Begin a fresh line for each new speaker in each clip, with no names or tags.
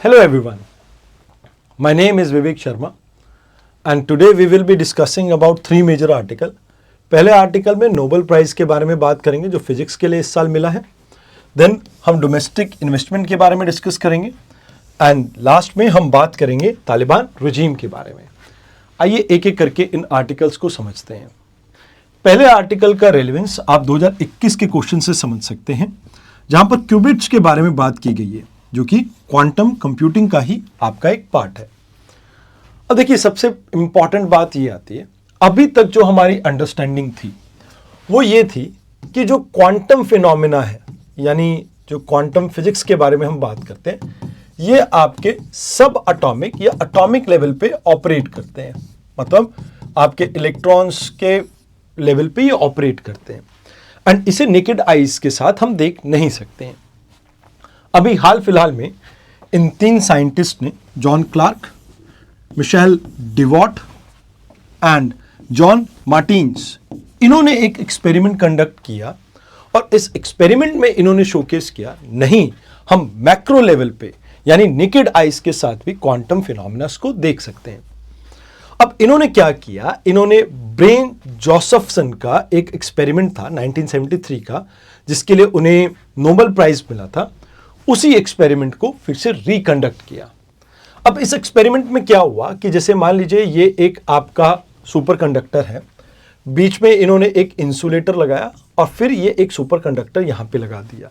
Hello everyone, my name is Vivek Sharma and today we will be discussing about three major articles. पहले article में Nobel prize के बारे में बात करेंगे जो फिजिक्स के लिए इस साल मिला है. देन हम डोमेस्टिक इन्वेस्टमेंट के बारे में डिस्कस करेंगे एंड लास्ट में हम बात करेंगे तालिबान रजीम के बारे में. आइए एक एक करके इन आर्टिकल्स को समझते हैं. पहले आर्टिकल का रेलेवेंस आप 2021 के क्वेश्चन से समझ सकते हैं जहां पर क्यूबिट्स के बारे में बात की गई है जो कि क्वांटम कंप्यूटिंग का ही आपका एक पार्ट है. अब देखिए सबसे इंपॉर्टेंट बात ये आती है, अभी तक जो हमारी अंडरस्टैंडिंग थी वो ये थी कि जो क्वांटम फिनोमेना है यानी जो क्वांटम फिजिक्स के बारे में हम बात करते हैं ये आपके सब एटॉमिक या एटॉमिक लेवल पे ऑपरेट करते हैं. मतलब आपके इलेक्ट्रॉन्स के लेवल पे ये ऑपरेट करते हैं एंड इसे नेकेड आईज के साथ हम देख नहीं सकते हैं. अभी हाल फिलहाल में इन तीन साइंटिस्ट ने जॉन क्लार्क, मिशेल डिवॉट एंड जॉन मार्टिन्स, इन्होंने एक एक्सपेरिमेंट कंडक्ट किया और इस एक्सपेरिमेंट में इन्होंने शोकेस किया नहीं हम मैक्रो लेवल पे यानी नेकेड आइज के साथ भी क्वांटम फिनोमेनास को देख सकते हैं. अब इन्होंने क्या किया, इन्होंने ब्रेन जोसेफसन का एक एक्सपेरिमेंट था 1973 का जिसके लिए उन्हें नोबेल प्राइज मिला था. उसी एक्सपेरिमेंट को फिर से रिकंडक्ट किया. अब इस एक्सपेरिमेंट में क्या हुआ कि जैसे मान लीजिए ये एक आपका सुपर कंडक्टर है, बीच में इन्होंने एक इंसुलेटर लगाया और फिर ये एक सुपर कंडक्टर यहां पे लगा दिया.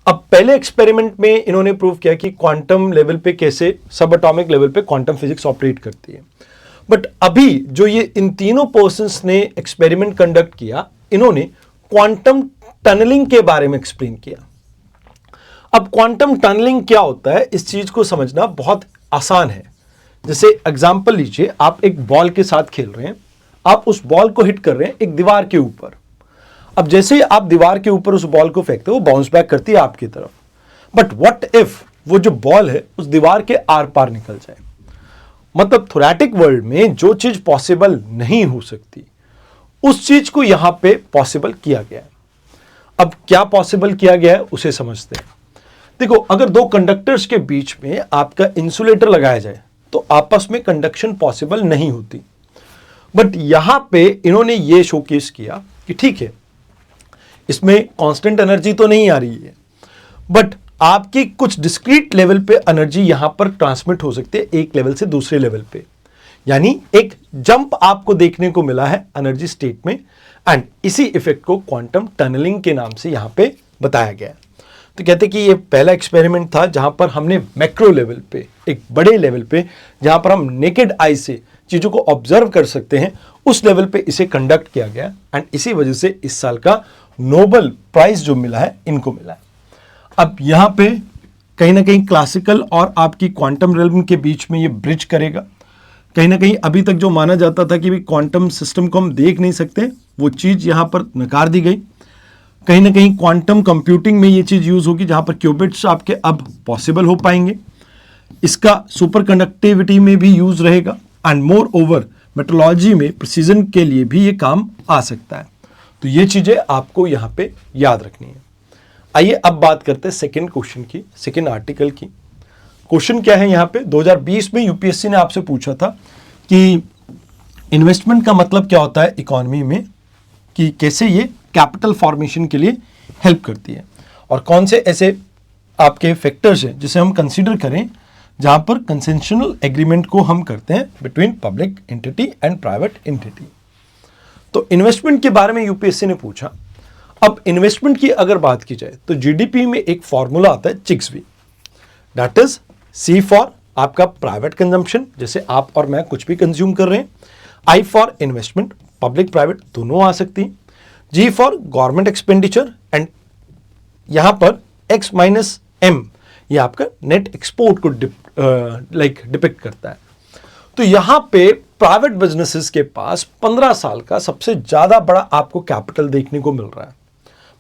अब पहले एक्सपेरिमेंट में इन्होंने प्रूव किया कि क्वांटम लेवल पे कैसे सब एटॉमिक लेवल पे क्वांटम फिजिक्स ऑपरेट करती है. बट अभी जो ये इन तीनों पर्सन्स ने एक्सपेरिमेंट कंडक्ट किया इन्होंने क्वांटम टनलिंग के बारे में एक्सप्लेन किया. अब क्वांटम टनलिंग क्या होता है इस चीज को समझना बहुत आसान है. जैसे एग्जांपल लीजिए, आप एक बॉल के साथ खेल रहे हैं, आप उस बॉल को हिट कर रहे हैं एक दीवार के ऊपर. अब जैसे ही आप दीवार के ऊपर उस बॉल को फेंकते हो वो बाउंस बैक करती है आपकी तरफ. बट व्हाट इफ वो जो बॉल है उस दीवार के आर पार निकल जाए. मतलब थ्योरेटिक वर्ल्ड में जो चीज पॉसिबल नहीं हो सकती उस चीज को यहां पे पॉसिबल किया गया है. अब क्या पॉसिबल किया गया है उसे समझते हैं. देखो, अगर दो कंडक्टर्स के बीच में आपका इंसुलेटर लगाया जाए तो आपस में कंडक्शन पॉसिबल नहीं होती. बट यहां पे इन्होंने ये शोकेस किया कि ठीक है इसमें कांस्टेंट एनर्जी तो नहीं आ रही है बट आपकी कुछ डिस्क्रीट लेवल पे एनर्जी यहां पर ट्रांसमिट हो सकती है एक लेवल से दूसरे लेवल पे. यानी एक जंप आपको देखने को मिला है एनर्जी स्टेट में एंड इसी इफेक्ट को क्वांटम टनलिंग के नाम से यहां पे बताया गया है. तो कहते कि ये पहला एक्सपेरिमेंट था जहां पर हमने मैक्रो लेवल पे एक बड़े लेवल पे जहां पर हम नेकेड आई से चीजों को ऑब्जर्व कर सकते हैं उस लेवल पे इसे कंडक्ट किया गया एंड इसी वजह से इस साल का नोबेल प्राइज जो मिला है इनको मिला है. अब यहां पे कहीं ना कहीं क्लासिकल और आपकी क्वांटम रेल्म के बीच में ये ब्रिज करेगा. कहीं ना कहीं अभी तक जो माना जाता था कि भी क्वांटम सिस्टम को हम देख नहीं सकते वो चीज यहां पर नकार दी गई. कहीं ना कहीं क्वांटम कंप्यूटिंग में ये चीज यूज होगी जहां पर क्यूबिट्स आपके अब पॉसिबल हो पाएंगे. इसका सुपर कंडक्टिविटी में भी यूज रहेगा एंड मोर ओवर मेट्रोलॉजी में प्रिसीजन के लिए भी ये काम आ सकता है. तो ये चीजें आपको यहां पे याद रखनी है. आइए अब बात करते हैं सेकेंड क्वेश्चन की, सेकेंड आर्टिकल की. क्वेश्चन क्या है यहां पे, 2020 में यूपीएससी ने आपसे पूछा था कि इन्वेस्टमेंट का मतलब क्या होता है इकोनॉमी में, कि कैसे ये कैपिटल फॉर्मेशन के लिए हेल्प करती है और कौन से ऐसे आपके फैक्टर्स हैं जिसे हम कंसीडर करें जहां पर कंसेंशनल एग्रीमेंट को हम करते हैं between public entity and private entity. तो इन्वेस्टमेंट के बारे में यूपीएससी ने पूछा. अब इन्वेस्टमेंट की अगर बात की जाए तो जीडीपी में एक फॉर्मूला आता है चिक्सवी, दैट इज सी फॉर आपका प्राइवेट कंजम्पशन जैसे आप और मैं कुछ भी कंज्यूम कर रहे हैं, I for investment public private दोनों आ सकती है, जी फॉर गवर्नमेंट एक्सपेंडिचर एंड यहां पर एक्स माइनस एम ये आपका नेट एक्सपोर्ट को डिपिक्ट करता है. तो यहां पे प्राइवेट बिजनेसेस के पास 15 साल का सबसे ज्यादा बड़ा आपको कैपिटल देखने को मिल रहा है,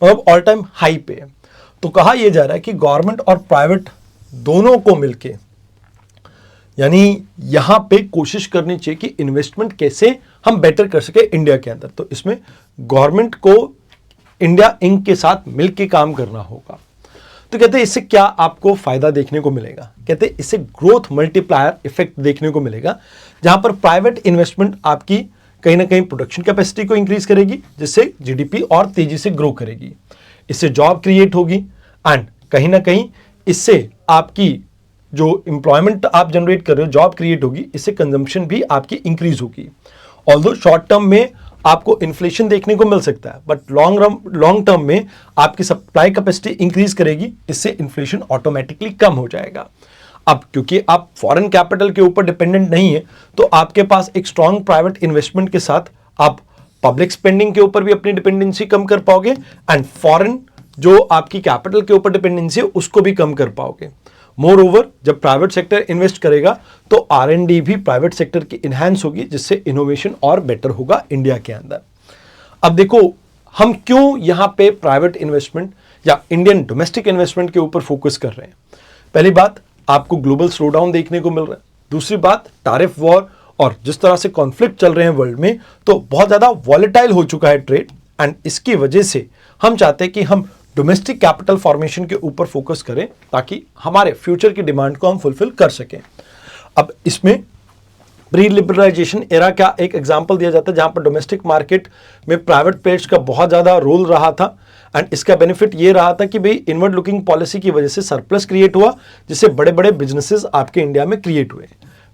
मतलब ऑल टाइम हाई पे है. तो कहा यह जा रहा है कि गवर्नमेंट और प्राइवेट दोनों को मिलके यानी यहां पे कोशिश करनी चाहिए कि इन्वेस्टमेंट कैसे हम बेटर कर सके इंडिया के अंदर. तो इसमें गवर्नमेंट को इंडिया इंक के साथ मिलके काम करना होगा. तो तो कहते हैं इससे क्या आपको फायदा देखने को मिलेगा, कहते हैं इससे ग्रोथ मल्टीप्लायर इफेक्ट देखने को मिलेगा, जहां पर प्राइवेट इन्वेस्टमेंट आपकी कहीं ना कहीं प्रोडक्शन कैपेसिटी को इंक्रीज करेगी, जिससे जीडीपी और तेजी से ग्रो करेगी। इससे जॉब क्रिएट होगी एंड कहीं ना कहीं इससे आपकी जो एम्प्लॉयमेंट आप जनरेट कर रहे हो, जॉब क्रिएट होगी, इससे कंजम्पशन भी आपकी इंक्रीज होगी। ऑल्दो शॉर्ट टर्म में आपको इन्फ्लेशन देखने को मिल सकता है, बट लॉन्ग टर्म में आपकी सप्लाई कैपेसिटी इंक्रीज करेगी, इससे इन्फ्लेशन ऑटोमेटिकली कम हो जाएगा। अब क्योंकि आप फॉरेन कैपिटल के ऊपर डिपेंडेंट नहीं है, तो आपके पास एक स्ट्रॉन्ग प्राइवेट इन्वेस्टमेंट के साथ आप पब्लिक स्पेंडिंग के ऊपर भी अपनी डिपेंडेंसी कम कर पाओगे एंड फॉरेन जो आपकी कैपिटल के ऊपर डिपेंडेंसी है उसको भी कम कर पाओगे। मोर ओवर, जब प्राइवेट सेक्टर इन्वेस्ट करेगा तो R&D भी प्राइवेट सेक्टर की इनहैंस होगी, जिससे इनोवेशन और बेटर होगा इंडिया के अंदर। अब देखो हम क्यों यहाँ पे प्राइवेट इन्वेस्टमेंट या इंडियन डोमेस्टिक इन्वेस्टमेंट के ऊपर फोकस कर रहे हैं। पहली बात, आपको ग्लोबल स्लोडाउन देखने को मिल रहा है। दूसरी बात, टैरिफ वॉर और जिस तरह से कॉन्फ्लिक्ट चल रहे हैं वर्ल्ड में, तो बहुत ज़्यादा वॉलेटाइल हो चुका है ट्रेड एंड इसकी वजह से हम चाहते हैं कि हम डोमेस्टिक कैपिटल फॉर्मेशन के ऊपर फोकस करें ताकि हमारे फ्यूचर की डिमांड को हम फुलफिल कर सकें। अब इसमें प्री लिबरलाइजेशन एरा का एक एग्जांपल दिया जाता है, जहां पर डोमेस्टिक मार्केट में प्राइवेट प्लेयर्स का बहुत ज़्यादा रोल रहा था एंड इसका बेनिफिट ये रहा था कि भाई इनवर्ड लुकिंग पॉलिसी की वजह से सरप्लस क्रिएट हुआ, जिससे बड़े बड़े बिजनेसेस आपके इंडिया में क्रिएट हुए।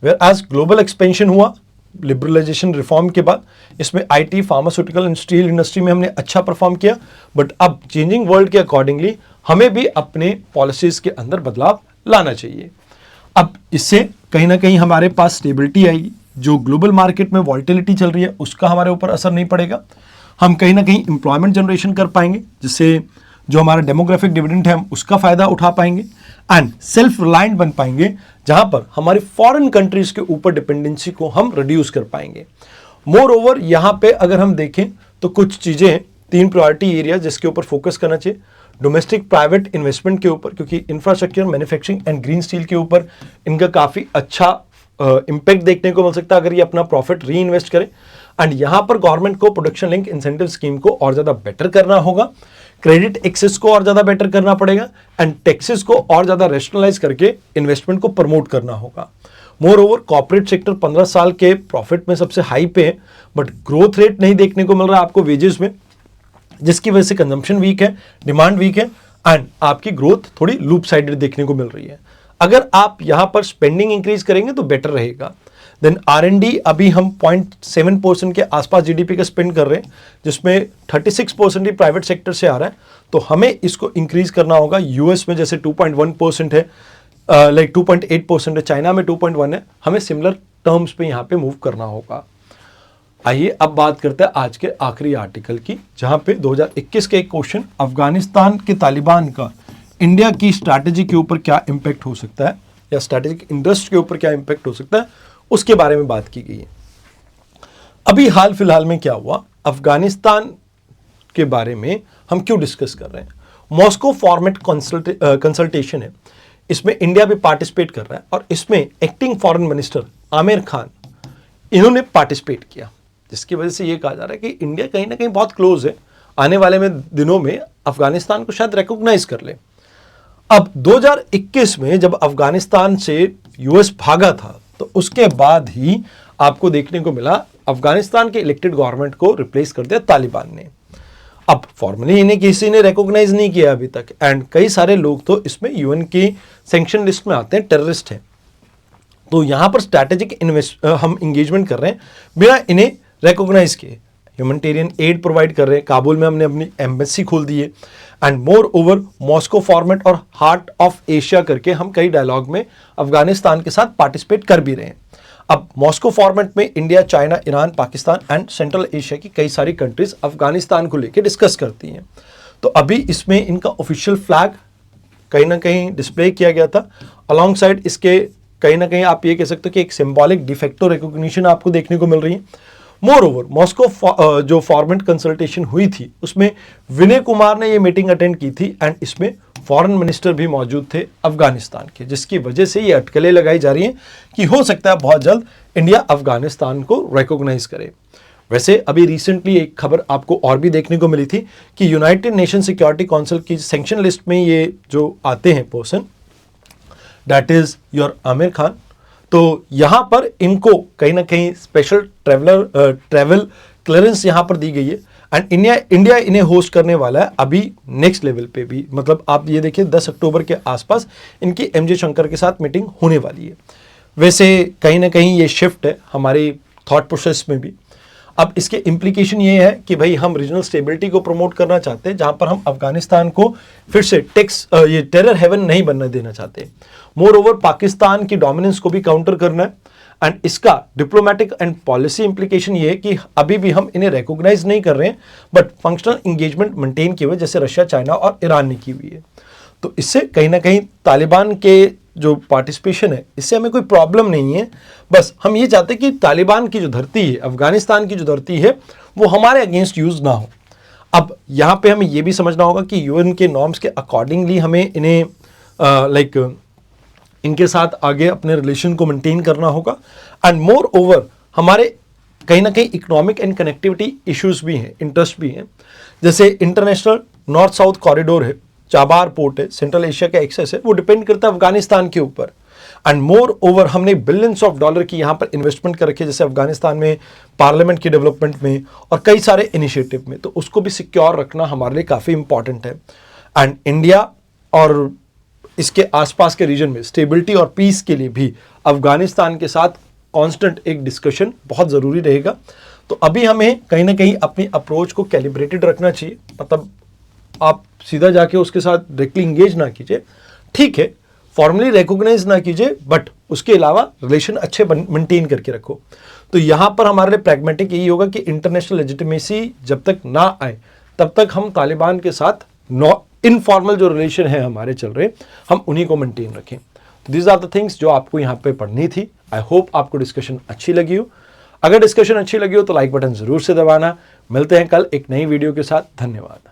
वेयर एज ग्लोबल एक्सपेंशन हुआ लिबरलाइजेशन रिफॉर्म के बाद, इसमें IT, pharmaceutical and steel industry में हमने अच्छा परफॉर्म किया, बट अब चेंजिंग वर्ल्ड के अकॉर्डिंगली हमें भी अपने पॉलिसीज के अंदर बदलाव लाना चाहिए। अब इससे कहीं ना कहीं हमारे पास स्टेबिलिटी आएगी, जो ग्लोबल मार्केट में वॉल्टिलिटी चल रही है उसका हमारे ऊपर असर नहीं पड़ेगा। हम कहीं ना कहीं एम्प्लॉयमेंट जनरेशन कर पाएंगे, जिससे जो हमारा डेमोग्राफिक डिविडेंड है हम उसका फायदा उठा पाएंगे एंड सेल्फ रिलायंट बन पाएंगे, जहां पर हमारी फॉरेन कंट्रीज के ऊपर डिपेंडेंसी को हम रिड्यूस कर पाएंगे। मोर ओवर, यहां पे अगर हम देखें तो कुछ चीजें हैं, 3 प्रायोरिटी एरिया जिसके ऊपर फोकस करना चाहिए। डोमेस्टिक प्राइवेट इन्वेस्टमेंट के ऊपर, क्योंकि infrastructure, manufacturing and green steel के ऊपर इनका काफी अच्छा इंपैक्ट देखने को मिल सकता है अगर ये अपना प्रॉफिट री इन्वेस्ट करें। एंड यहां पर गवर्नमेंट को प्रोडक्शन लिंक इंसेंटिव स्कीम को और ज्यादा बेटर करना होगा, क्रेडिट एक्सेस को और ज्यादा बेटर करना पड़ेगा एंड टैक्सेस को और ज्यादा रेशनलाइज करके इन्वेस्टमेंट को प्रमोट करना होगा। मोर ओवर, कॉर्पोरेट सेक्टर 15 साल के प्रॉफिट में सबसे हाई पे है, बट ग्रोथ रेट नहीं देखने को मिल रहा है आपको वेजेस में, जिसकी वजह से कंजम्पशन वीक है, डिमांड वीक है एंड आपकी ग्रोथ थोड़ी लूप साइडेड देखने को मिल रही है। अगर आप यहां पर स्पेंडिंग इंक्रीज करेंगे तो बेटर रहेगा। देन R&D अभी हम 0.7% के आसपास जीडीपी का स्पेंड कर रहे हैं, जिसमें 36% ही प्राइवेट सेक्टर से आ रहा है, तो हमें इसको इंक्रीज करना होगा। यूएस में जैसे 2.1% है, लाइक 2.8% है, चाइना में 2.1 है, हमें सिमिलर टर्म्स पे यहाँ पे मूव करना होगा। आइए अब बात करते हैं आज के आखिरी आर्टिकल की, जहां पे 2021 के एक क्वेश्चन, अफगानिस्तान के तालिबान का इंडिया की स्ट्रैटेजी के ऊपर क्या इंपैक्ट हो सकता है या स्ट्रैटेजिक इंटरेस्ट के ऊपर क्या इंपैक्ट हो सकता है, उसके बारे में बात की गई है। अभी हाल फिलहाल में क्या हुआ, अफगानिस्तान के बारे में हम क्यों डिस्कस कर रहे हैं। मॉस्को फॉर्मेट कंसल्टेशन है, इसमें इंडिया भी पार्टिसिपेट कर रहा है और इसमें acting foreign minister Aamir Khan, इन्होंने पार्टिसिपेट किया, जिसकी वजह से ये कहा जा रहा है कि इंडिया कहीं ना कहीं बहुत क्लोज है, आने वाले दिनों में अफगानिस्तान को शायद रिकॉग्नाइज कर ले। अब 2021 में जब अफगानिस्तान से यूएस भागा था, तो उसके बाद ही आपको देखने को मिला अफगानिस्तान के इलेक्टेड गवर्नमेंट को रिप्लेस कर दिया तालिबान ने। अब फॉर्मली इन्हें किसी ने रिकॉग्नाइज नहीं किया अभी तक एंड कई सारे लोग तो इसमें यूएन की सैंक्शन लिस्ट में आते हैं, टेररिस्ट हैं। तो यहां पर स्ट्रैटेजिक हम इंगेजमेंट कर रहे हैं बिना इन्हें रिकॉग्नाइज किए, ह्यूमैनिटेरियन एड प्रोवाइड कर रहे हैं। काबुल में हमने अपनी एम्बेसी खोल दी है and more over Moscow format और हार्ट ऑफ एशिया करके हम कई डायलॉग में अफगानिस्तान के साथ पार्टिसिपेट कर भी रहे हैं। अब मॉस्को फॉर्मेट में India, China, Iran, Pakistan and central Asia की कई सारी कंट्रीज अफगानिस्तान को लेकर डिस्कस करती हैं। तो अभी इसमें इनका ऑफिशियल फ्लैग कहीं ना कहीं डिस्प्ले किया गया था, अलॉन्ग साइड इसके कहीं ना कहीं आप ये कह सकते हो कि एक सिंबॉलिक डिफेक्टो रिकॉग्निशन आपको देखने को मिल रही है। मोर ओवर, मॉस्को जो फॉर्मेट कंसल्टेशन हुई थी उसमें विनय कुमार ने ये मीटिंग अटेंड की थी एंड इसमें फॉरेन मिनिस्टर भी मौजूद थे अफगानिस्तान के, जिसकी वजह से ये अटकलें लगाई जा रही हैं कि हो सकता है बहुत जल्द इंडिया अफगानिस्तान को रिकॉग्नाइज करे। वैसे अभी रिसेंटली एक खबर आपको और भी देखने को मिली थी कि यूनाइटेड नेशन सिक्योरिटी काउंसिल की सैंक्शन लिस्ट में ये जो आते हैं person, that is your Aamir Khan, तो यहाँ पर इनको कहीं ना कहीं स्पेशल ट्रैवल क्लियरेंस यहाँ पर दी गई है एंड इंडिया इन्हें होस्ट करने वाला है अभी नेक्स्ट लेवल पे भी। मतलब आप ये देखिए 10 अक्टूबर के आसपास इनकी एमजे शंकर के साथ मीटिंग होने वाली है। वैसे कहीं ना कहीं ये शिफ्ट है हमारी थॉट प्रोसेस में भी। अब इसके इम्प्लीकेशन ये है कि भाई हम रीजनल स्टेबिलिटी को प्रमोट करना चाहते हैं, जहां पर हम अफगानिस्तान को फिर से ये टेरर हेवन नहीं बनने देना चाहते। मोर ओवर पाकिस्तान की डोमिनेंस को भी काउंटर करना है एंड इसका डिप्लोमेटिक एंड पॉलिसी इंप्लीकेशन ये है कि अभी भी हम इन्हें रिकॉग्नाइज नहीं कर रहे हैं, बट फंक्शनल इंगेजमेंट मेंटेन किए हुए जैसे रशिया, चाइना और ईरान ने की हुई है। तो इससे कहीं ना कहीं तालिबान के जो पार्टिसिपेशन है इससे हमें कोई प्रॉब्लम नहीं है। बस हम ये चाहते हैं कि तालिबान की जो धरती है, अफगानिस्तान की जो धरती है, वो हमारे अगेंस्ट यूज ना हो। अब यहाँ पे हमें ये भी समझना होगा कि यूएन के नॉर्म्स के अकॉर्डिंगली हमें इन्हें इनके साथ आगे अपने रिलेशन को मेंटेन करना होगा एंड मोर ओवर हमारे कहीं ना कहीं इकोनॉमिक एंड कनेक्टिविटी इश्यूज भी हैं, इंटरेस्ट भी हैं। जैसे इंटरनेशनल नॉर्थ साउथ कॉरिडोर है, चाबार पोर्ट है, सेंट्रल एशिया का एक्सेस है, वो डिपेंड करता है अफगानिस्तान के ऊपर एंड मोर ओवर हमने बिलियंस ऑफ डॉलर की यहाँ पर इन्वेस्टमेंट कर रखी है, जैसे अफगानिस्तान में पार्लियामेंट की डेवलपमेंट में और कई सारे इनिशिएटिव में। तो उसको भी सिक्योर रखना हमारे लिए काफ़ी इंपॉर्टेंट है एंड इंडिया और इसके आसपास के रीजन में स्टेबिलिटी और पीस के लिए भी अफगानिस्तान के साथ कांस्टेंट एक डिस्कशन बहुत ज़रूरी रहेगा। तो अभी हमें कहीं ना कहीं अपनी अप्रोच को कैलिब्रेटेड रखना चाहिए। मतलब आप सीधा जाके उसके साथ डायरेक्टली इंगेज ना कीजिए, ठीक है, फॉर्मली रिकॉग्नाइज ना कीजिए, बट उसके अलावा रिलेशन अच्छे मेंटेन करके रखो। तो यहाँ पर हमारे लिए प्रैग्मेटिक यही होगा कि इंटरनेशनल लेजिटिमेसी जब तक ना आए तब तक हम तालिबान के साथ इनफॉर्मल जो रिलेशन है हमारे चल रहे, हम उन्हीं को मेंटेन रखें। दीज आर द थिंग्स जो आपको यहाँ पे पढ़नी थी। आई होप आपको डिस्कशन अच्छी लगी हो। अगर डिस्कशन अच्छी लगी हो तो लाइक बटन जरूर से दबाना। मिलते हैं कल एक नई वीडियो के साथ। धन्यवाद।